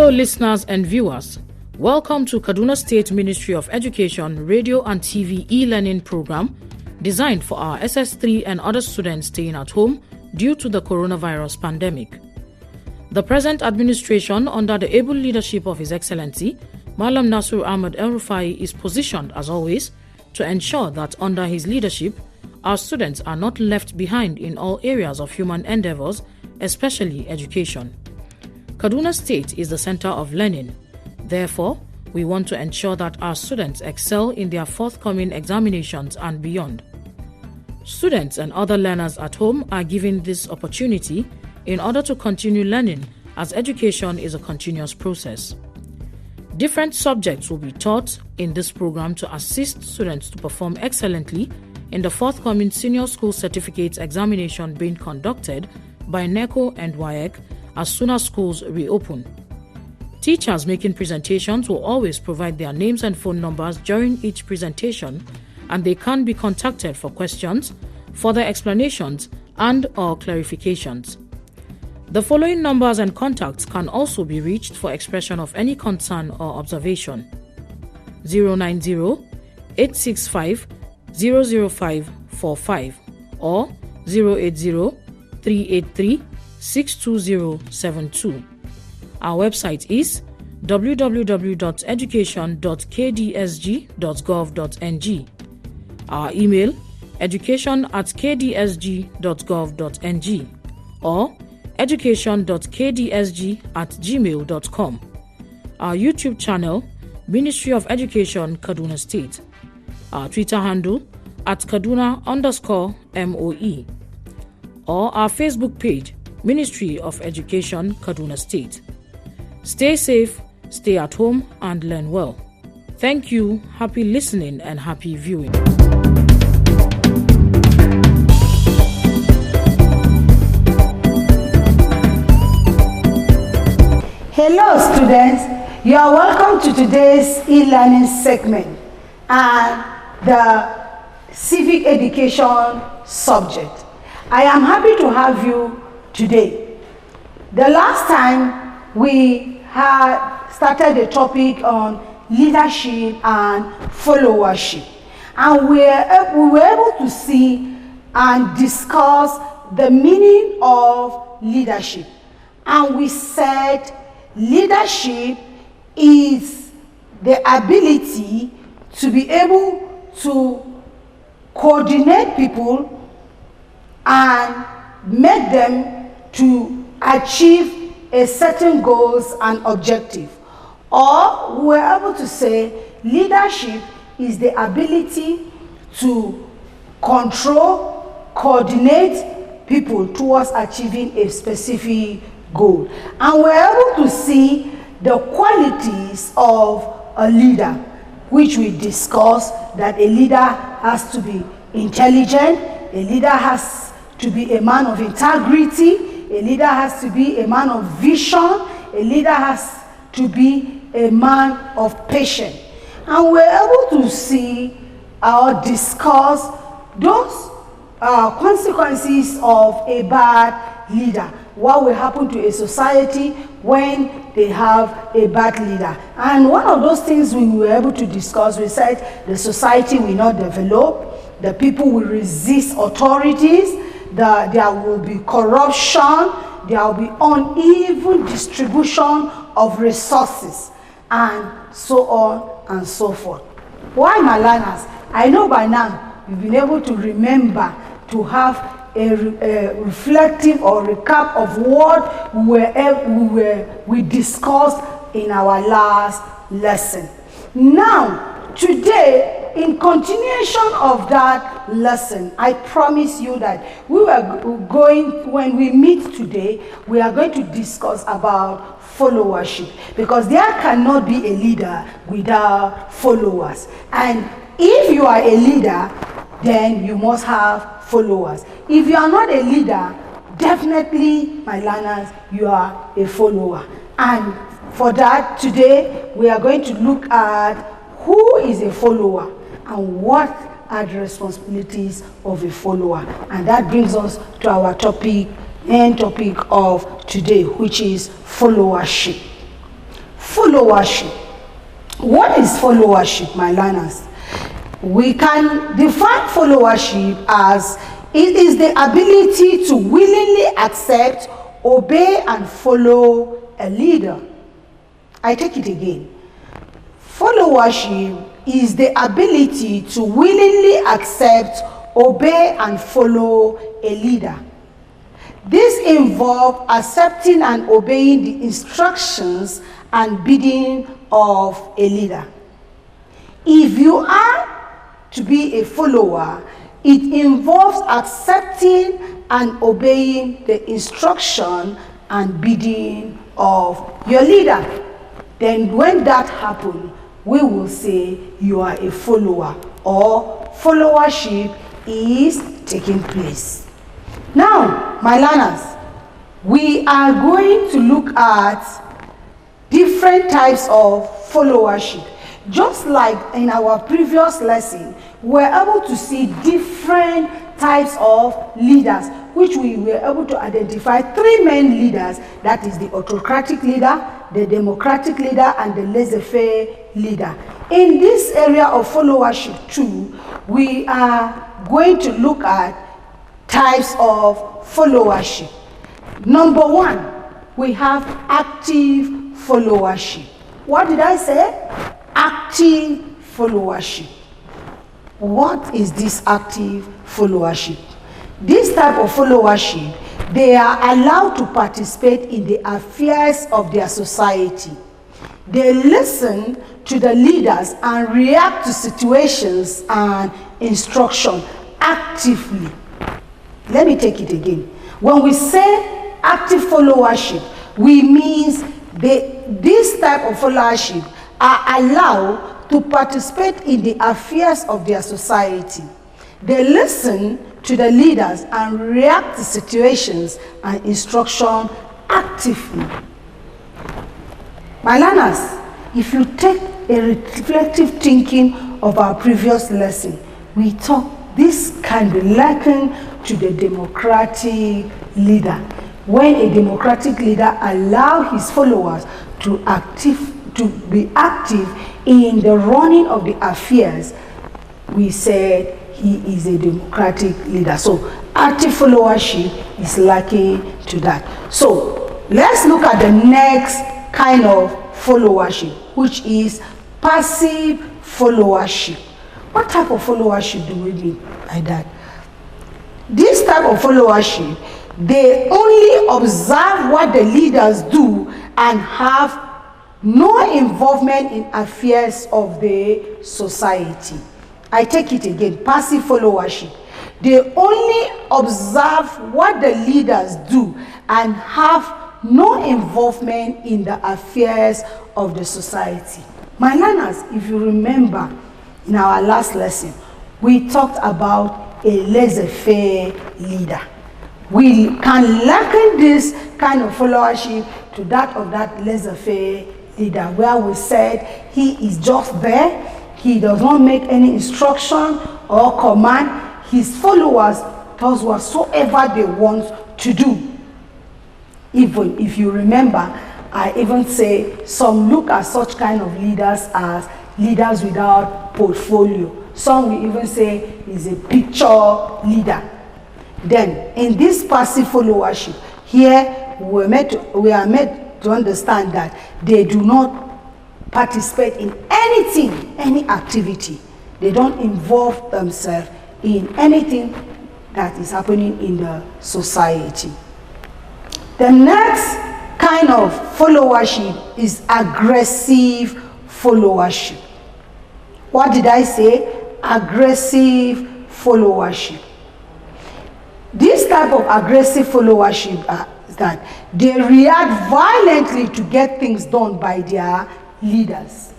Hello listeners and viewers. Welcome to Kaduna State Ministry of Education Radio and TV e-learning program designed for our SS3 and other students staying at home due to the coronavirus pandemic. The present administration, under the able leadership of His Excellency, Malam Nasir Ahmed El-Rufai, is positioned, as always, to ensure that under his leadership, our students are not left behind in all areas of human endeavors, especially education. Kaduna State is the center of learning. Therefore, we want to ensure that our students excel in their forthcoming examinations and beyond. Students and other learners at home are given this opportunity in order to continue learning, as education is a continuous process. Different subjects will be taught in this program to assist students to perform excellently in the forthcoming Senior School Certificate examination being conducted by NECO and WAEC as soon as schools reopen. Teachers making presentations will always provide their names and phone numbers during each presentation, and they can be contacted for questions, further explanations, and/or clarifications. The following numbers and contacts can also be reached for expression of any concern or observation: 090-865-00545 or 080-383-62072. Our website is www.education.kdsg.gov.ng. Our email education@kdsg.gov.ng or education.kdsg@gmail.com. Our YouTube channel, Ministry of Education, Kaduna State. Our Twitter handle @Kaduna_MOE. Or our Facebook page, Ministry of Education, Kaduna State. Stay safe, stay at home, and learn well. Thank you, happy listening, and happy viewing. Hello students, you are welcome to today's e-learning segment and the civic education subject. I am happy to have you today. The last time we had started a topic on leadership and followership, and we were able to see and discuss the meaning of leadership. And we said leadership is the ability to be able to coordinate people and make them to achieve a certain goals and objective. Or we were able to say leadership is the ability to control, coordinate people towards achieving a specific goal. And we're able to see the qualities of a leader, which we discussed, that a leader has to be intelligent, a leader has to be a man of integrity, a leader has to be a man of vision, a leader has to be a man of patience. And we're able to see or discuss those consequences of a bad leader. What will happen to a society when they have a bad leader? And one of those things we were able to discuss, we said the society will not develop, the people will resist authorities, there will be corruption, there will be uneven distribution of resources, and so on and so forth. Why, my learners? I know by now you've been able to remember to have a reflective or recap of what we discussed in our last lesson. Now, today, in continuation of that lesson, I promise you that when we meet today, we are going to discuss about followership, because there cannot be a leader without followers. And if you are a leader, then you must have followers. If you are not a leader, definitely, my learners, you are a follower. And for that, today, we are going to look at who is a follower and what are the responsibilities of a follower. And that brings us to our topic of today, which is followership. followership. What is followership, my learners? We can define followership as it is the ability to willingly accept, obey, and follow a leader. I take it again. Followership is the ability to willingly accept, obey, and follow a leader. This involves accepting and obeying the instructions and bidding of a leader. If you are to be a follower, it involves accepting and obeying the instruction and bidding of your leader. Then when that happens, we will say you are a follower, or followership is taking place. Now, my learners, we are going to look at different types of followership. Just like in our previous lesson, we were able to see different types of leaders, which we were able to identify three main leaders. That is the autocratic leader, the democratic leader, and the laissez-faire leader. In this area of followership too, we are going to look at types of followership. Number one, we have active followership. What did I say? Active followership. What is this active followership? This type of followership, they are allowed to participate in the affairs of their society. They listen to the leaders and react to situations and instruction actively. Let me take it again. When we say active followership, we means this type of followership are allowed to participate in the affairs of their society. They listen to the leaders and react to situations and instruction actively. My learners, if you take a reflective thinking of our previous lesson, we talk this can be likened to the democratic leader. When a democratic leader allows his followers to be active in the running of the affairs, we said he is a democratic leader. So active followership is likened to that. So let's look at the next kind of followership, which is passive followership. What type of followership do we mean by that? This type of followership, they only observe what the leaders do and have no involvement in affairs of the society. I take it again, passive followership. They only observe what the leaders do and have no involvement in the affairs of the society. My learners, if you remember, in our last lesson, we talked about a laissez-faire leader. We can liken this kind of followership to that of that laissez-faire leader, where we said he is just there. He does not make any instruction or command. His followers does whatsoever they want to do. Even if you remember, I even say some look at such kind of leaders as leaders without portfolio. Some will even say he's a picture leader. Then in this passive followership, here we are made to understand that they do not participate in anything, any activity. They don't involve themselves in anything that is happening in the society. The next kind of followership is aggressive followership. What did I say? Aggressive followership. This type of aggressive followership is that they react violently to get things done by their leaders.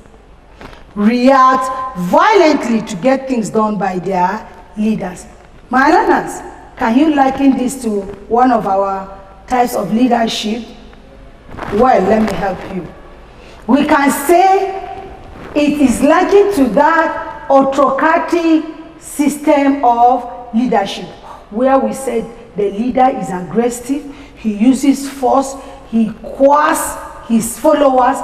React violently to get things done by their leaders. My learners, can you liken this to one of our types of leadership? Well, let me help you. We can say it is likened to that autocratic system of leadership, where we said the leader is aggressive, he uses force, he coerces his followers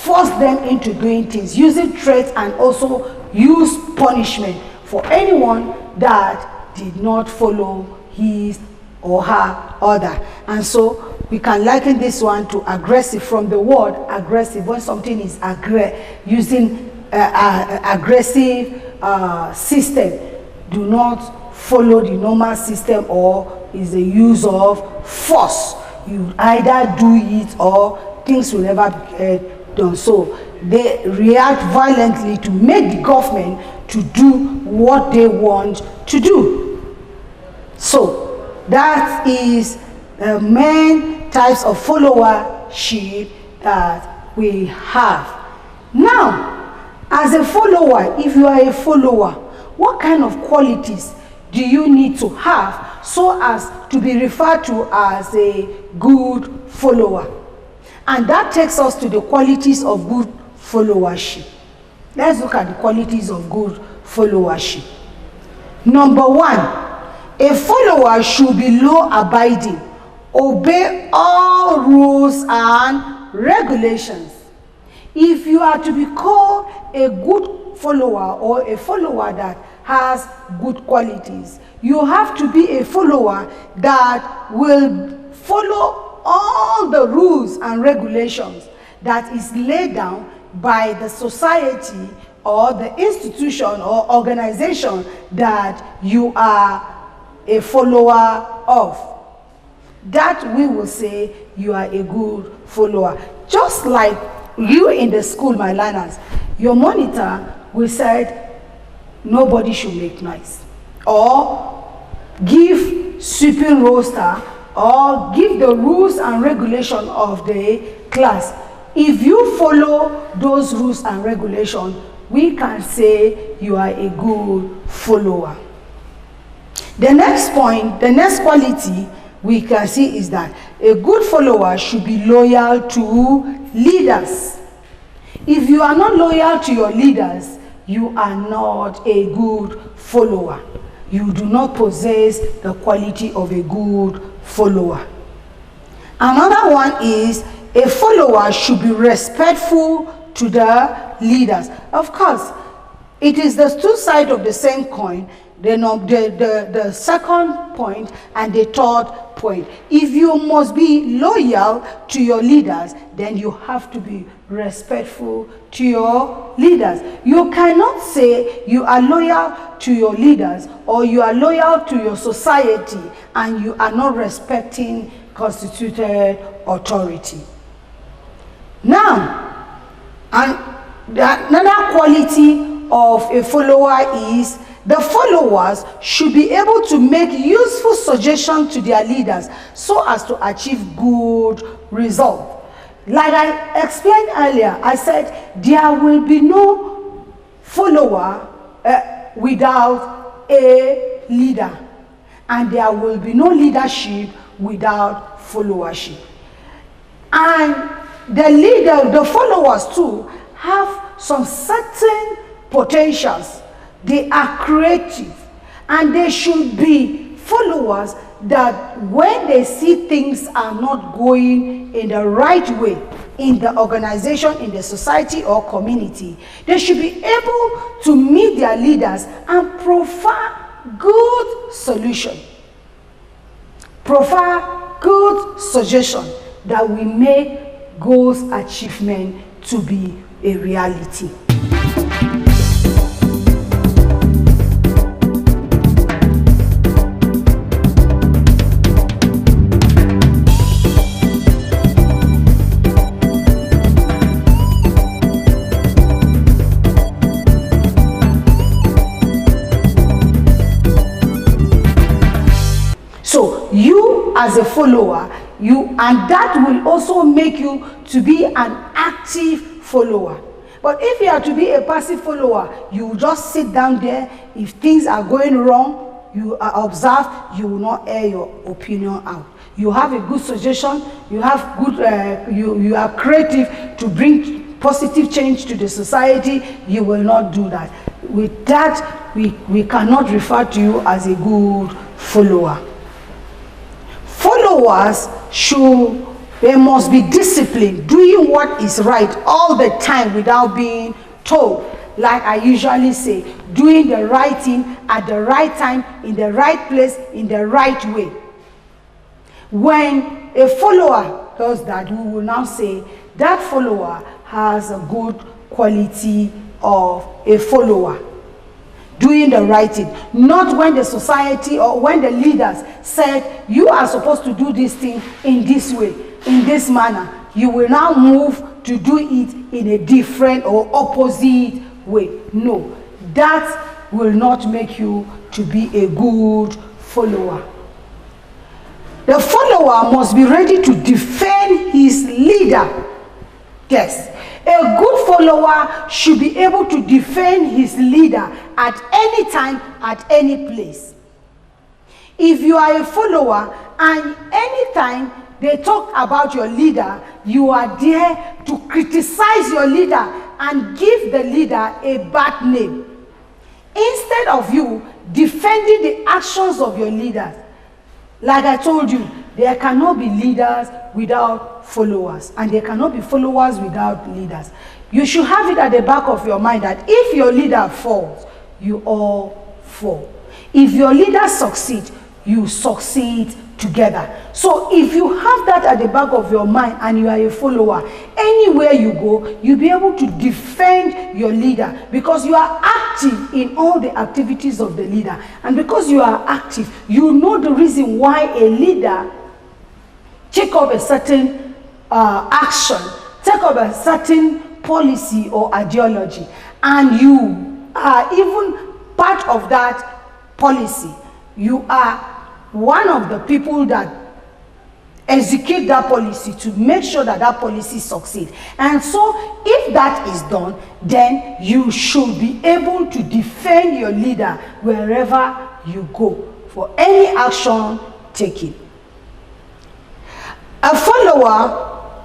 force them into doing things, using threats and also use punishment for anyone that did not follow his or her order. And so we can liken this one to aggressive, from the word aggressive. When something is using aggressive system, do not follow the normal system or is the use of force. You either do it or things will never be done. So they react violently to make the government to do what they want to do. So that is the main types of followership that we have. Now, as a follower, if you are a follower, what kind of qualities do you need to have so as to be referred to as a good follower? And that takes us to the qualities of good followership. Let's look at the qualities of good followership. Number one, a follower should be law-abiding, obey all rules and regulations. If you are to be called a good follower or a follower that has good qualities, you have to be a follower that will follow all the rules and regulations that is laid down by the society or the institution or organization that you are a follower of. That we will say you are a good follower. Just like you in the school, my learners, your monitor will say nobody should make noise, or give sweeping roster, or give the rules and regulation of the class. If you follow those rules and regulations, we can say you are a good follower. The next point, the next quality we can see is that a good follower should be loyal to leaders. If you are not loyal to your leaders, you are not a good follower. You do not possess the quality of a good follower. Another one is a follower should be respectful to the leaders. Of course, it is the two sides of the same coin, the second point and the third point. If you must be loyal to your leaders, then you have to be respectful to your leaders. You cannot say you are loyal to your leaders or you are loyal to your society and you are not respecting constituted authority. Now, another quality of a follower is the followers should be able to make useful suggestions to their leaders so as to achieve good results. Like I explained earlier, I said there will be no follower without a leader, and there will be no leadership without followership. And the followers too have some certain potentials. They are creative, and they should be followers that when they see things are not going in the right way in the organization, in the society or community, they should be able to meet their leaders and provide good solution, provide good suggestion that will make goals achievement to be a reality. So you as a follower, and that will also make you to be an active follower. But if you are to be a passive follower, you just sit down there. If things are going wrong, you are observed, you will not air your opinion out. You have a good suggestion, you have good, you are creative to bring positive change to the society, you will not do that. With that, we cannot refer to you as a good follower. Followers should They must be disciplined, doing what is right all the time without being told. Like I usually say, doing the right thing at the right time, in the right place, in the right way. When a follower does that, we will now say that follower has a good quality of a follower. Doing the right thing. Not when the society or when the leaders said, you are supposed to do this thing in this way, in this manner. You will now move to do it in a different or opposite way. No, that will not make you to be a good follower. The follower must be ready to defend his leader. Yes, a good follower should be able to defend his leader at any time, at any place. If you are a follower and anytime they talk about your leader, you are there to criticize your leader and give the leader a bad name, instead of you defending the actions of your leaders. Like I told you, there cannot be leaders without followers, and there cannot be followers without leaders. You should have it at the back of your mind that if your leader falls, you all fall. If your leader succeeds, you succeed together. So if you have that at the back of your mind and you are a follower, anywhere you go, you'll be able to defend your leader because you are active in all the activities of the leader. And because you are active, you know the reason why a leader take up a certain action, take up a certain policy or ideology, and you are even part of that policy. You are one of the people that execute that policy to make sure that that policy succeeds. And so if that is done, then you should be able to defend your leader wherever you go for any action taken. A follower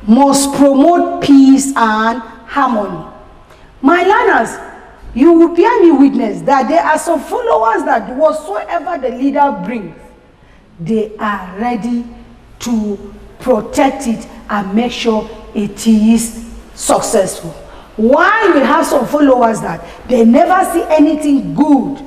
must promote peace and harmony. My learners, you will bear me witness that there are some followers that whatsoever the leader brings, they are ready to protect it and make sure it is successful. While we have some followers that they never see anything good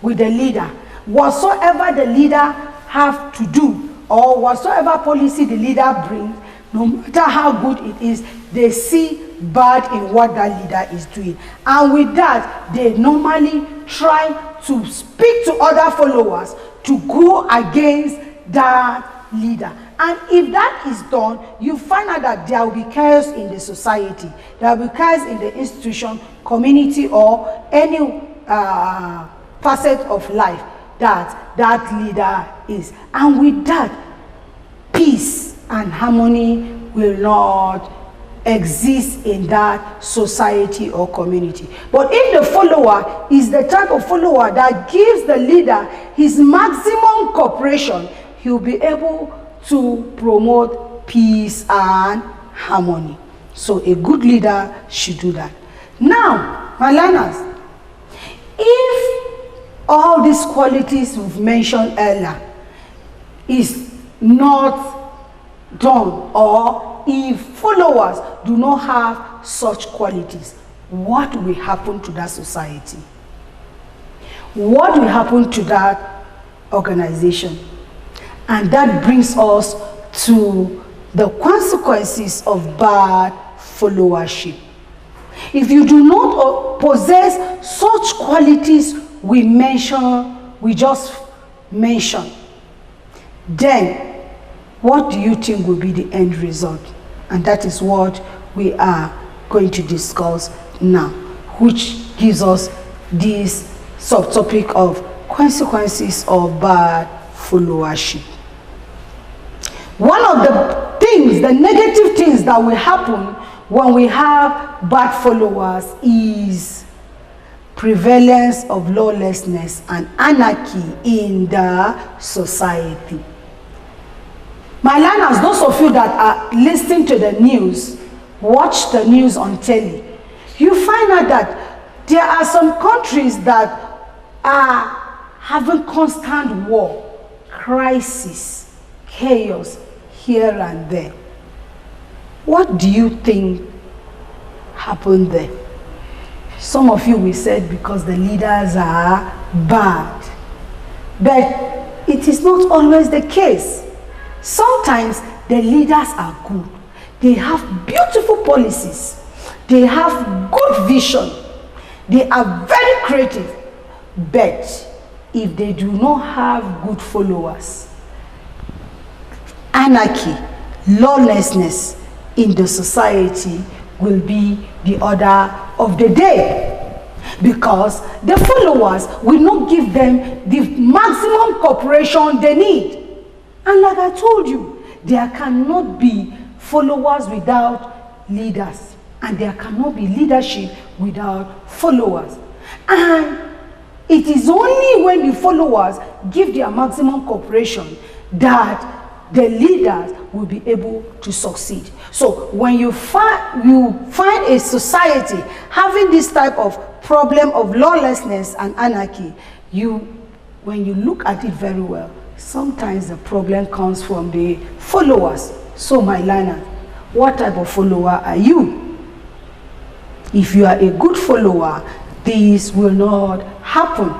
with the leader, whatsoever the leader have to do or whatsoever policy the leader brings, no matter how good it is, they see bad in what that leader is doing. And with that, they normally try to speak to other followers to go against that leader. And if that is done, you find out that there will be chaos in the society. There will be chaos in the institution, community, or any facet of life that that leader is. And with that, peace and harmony will not exist in that society or community. But if the follower is the type of follower that gives the leader his maximum cooperation, he'll be able to promote peace and harmony. So a good leader should do that. Now, my learners, if all these qualities we've mentioned earlier is not done, or if followers do not have such qualities, what will happen to that society? What will happen to that organization? And that brings us to the consequences of bad followership. If you do not possess such qualities we just mentioned, then what do you think will be the end result? And that is what we are going to discuss now, which gives us this subtopic of consequences of bad followership. One of the things, the negative things that will happen when we have bad followers is prevalence of lawlessness and anarchy in the society. My learners, those of you that are listening to the news, watch the news on telly, you find out that there are some countries that are having constant war, crisis, chaos, here and there. What do you think happened there? Some of you will say because the leaders are bad. But it is not always the case. Sometimes the leaders are good. They have beautiful policies. They have good vision. They are very creative. But if they do not have good followers, anarchy, lawlessness in the society will be the order of the day, because the followers will not give them the maximum cooperation they need. And like I told you, there cannot be followers without leaders, and there cannot be leadership without followers. And it is only when the followers give their maximum cooperation that the leaders will be able to succeed. So when you find a society having this type of problem of lawlessness and anarchy, when you look at it very well, sometimes the problem comes from the followers. So my learners, what type of follower are you? If you are a good follower, this will not happen.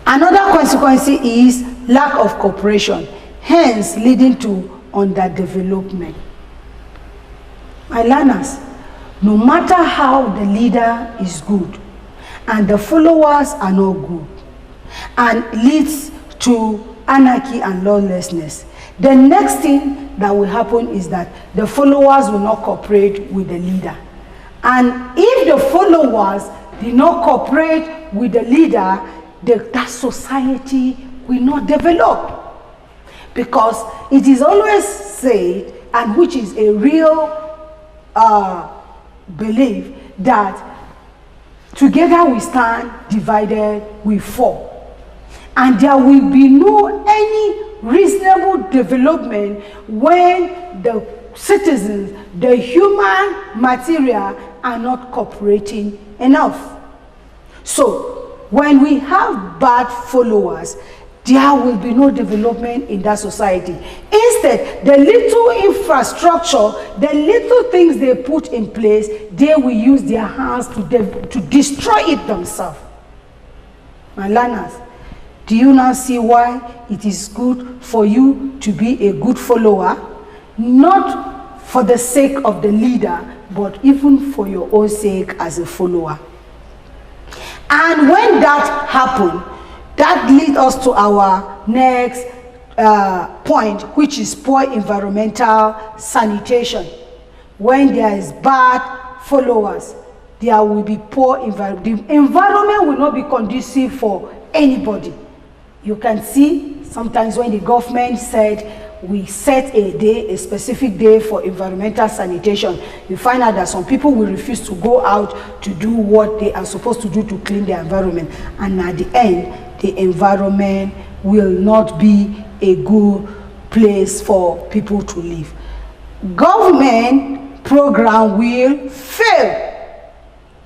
Another consequence is lack of cooperation, hence leading to underdevelopment. My learners, no matter how the leader is good and the followers are not good and leads to anarchy and lawlessness, the next thing that will happen is that the followers will not cooperate with the leader. And if the followers did not cooperate with the leader, that society will not develop. Because it is always said, and which is a real belief, that together we stand, divided we fall. And there will be no any reasonable development when the citizens, the human material, are not cooperating enough. So when we have bad followers, there will be no development in that society. Instead, the little infrastructure, the little things they put in place, they will use their hands to destroy it themselves. My learners, do you now see why it is good for you to be a good follower? Not for the sake of the leader, but even for your own sake as a follower. And when that happens, that leads us to our next point, which is poor environmental sanitation. When there is bad followers, there will be poor environment. The environment will not be conducive for anybody. You can see sometimes when the government said we set a day, a specific day for environmental sanitation, you find out that some people will refuse to go out to do what they are supposed to do to clean the environment. And at the end, the environment will not be a good place for people to live. Government program will fail.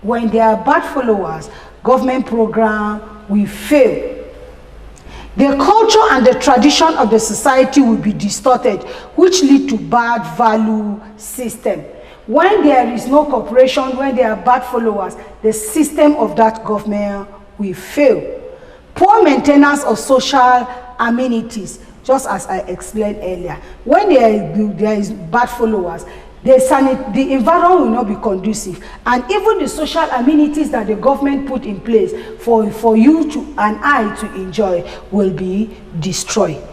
When there are bad followers, government program will fail. The culture and the tradition of the society will be distorted, which lead to bad value system. When there is no cooperation, when there are bad followers, the system of that government will fail. Poor maintenance of social amenities, just as I explained earlier. When there is bad followers, the environment will not be conducive, and even the social amenities that the government put in place for you to and I to enjoy will be destroyed.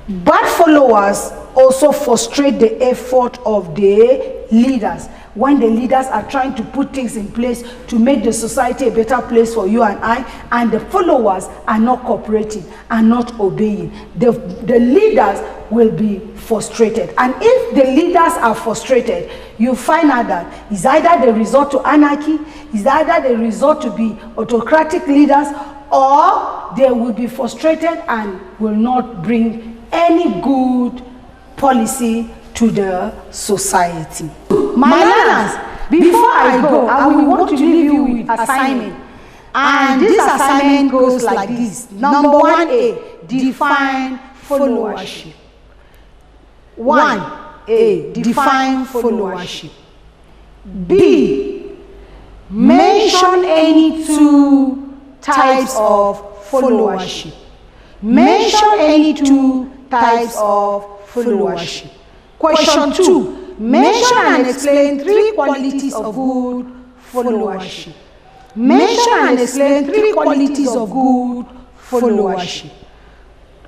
Bad followers also frustrate the effort of the leaders. When the leaders are trying to put things in place to make the society a better place for you and I, and the followers are not cooperating, are not obeying, the leaders will be frustrated. And if the leaders are frustrated, you find out that it's either the result to anarchy, it's either the result to be autocratic leaders, or they will be frustrated and will not bring any good policy to the society. My learners, before I go, I will want to leave you with assignment. And this assignment goes like this. Number 1A, define followership. 1A. Define followership. B. Mention any two types of followership. Mention any two types of followership. Question 2. Mention and explain 3 qualities of good followership. Mention and explain 3 qualities of good followership.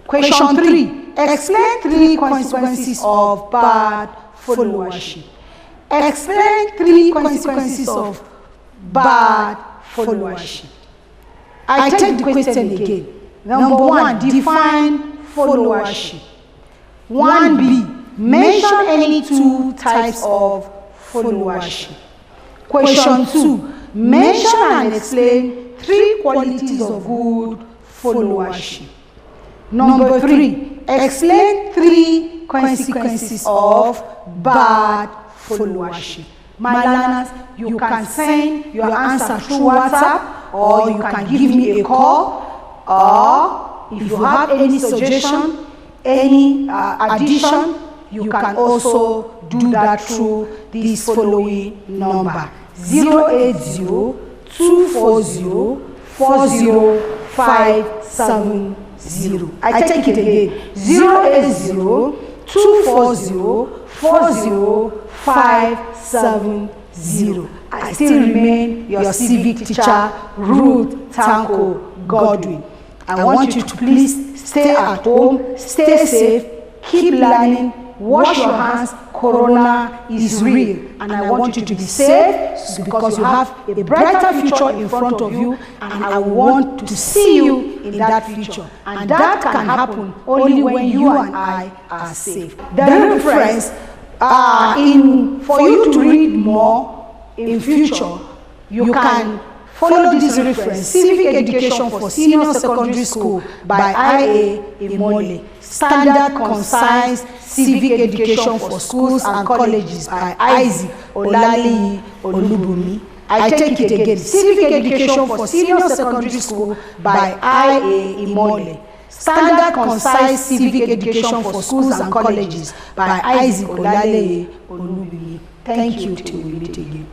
Question 3. Explain 3 consequences of bad followership. Explain 3 consequences of bad followership. I take the question again. Number 1, define followership. 1B, mention any 2 types of followership. Question 2, mention and explain 3 qualities of good followership. Number 3, explain 3 consequences of bad followership. My learners, you can send your answer through WhatsApp, or you can give me a call, or if you have any suggestion, any addition, you can also do that through this following number: 080-240-40570. I take it again: 080-240-40570. I still remain your civic teacher, Ruth Tanko Godwin. I want you to please stay at home, stay safe, keep learning, wash your hands. Corona is real, and I want you to be safe because you have a brighter future in front of you, and I want to see you in that future. And that can happen only when you and I are safe. The reference for you to read more in future, you can follow this reference: Civic Education for Senior Secondary School by IA Imole, Standard Concise Civic Education for Schools and Colleges by Isaac Olali Olubumi. I take it again: Civic Education for Senior Secondary School by IA Imole, Standard Concise Civic Education for Schools and Colleges by Isaac Olali Olubumi. Thank you till we meet again.